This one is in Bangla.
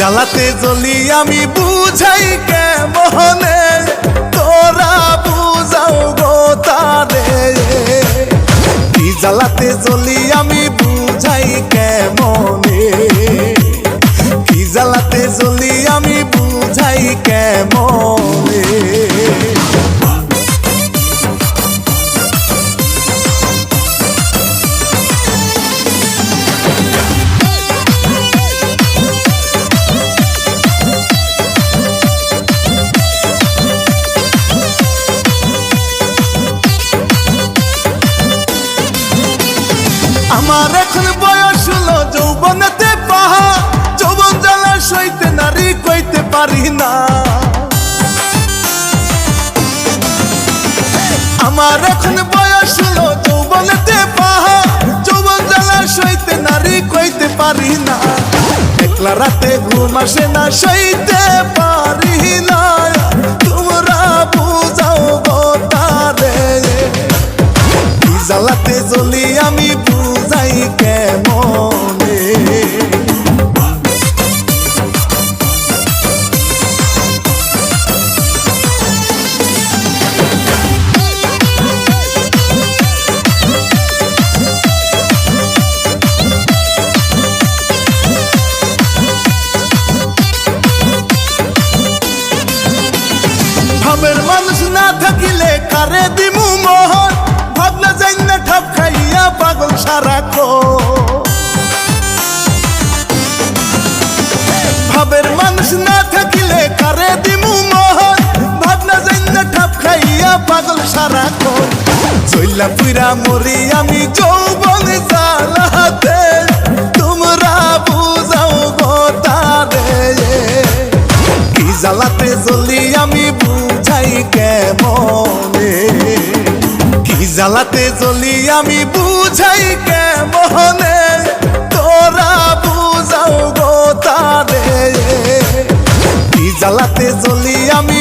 জ্বালাতে জ্বলি আমি বুঝাই কেমনে, তোরা বুঝাও গো তারে। কি জ্বালাতে জ্বলি আমি বুঝাই কেমনে, কি জ্বালাতে জ্বলি আমি বুঝাই কেমনে। আমার এখন বয়স হলো যৌবনেতে পাহা, যৌবন জ্বালা সইতে নারী কইতে পারি না। আমার এখন বয়স হলো যৌবনেতে পাহা, যৌবন জ্বালা সইতে নারী কইতে পারি না। একলা রাতে ঘুম আসে না, সইতে পারি না, তোমরা বুঝাও গো তারে। কি জ্বালাতে জ্বলি আমি বুঝাই কেমনে। ভাবের মানুষ না থাকিলে কারে দিমু মোহন, ভাবনা যাই না ঠাপ খাইয়া পাগল সারাকো। ভাবের মানুষ না থাকিলে কারে দিমু মোহন, ভাবনা যাই না ঠাপ খাইয়া পাগল সারাকো। চইলা পুইরা মরি আমি যৌবন জ্বালাতে, তোমরা বুঝাও গো তারে। কি জ্বালাতে জ্বলি আমি বুঝাই কেমনে, কি জ্বালাতে জ্বলি আমি বুঝাই কেমনে, তোরা বুঝাও গো তারে। কি জ্বালাতে জ্বলি আমি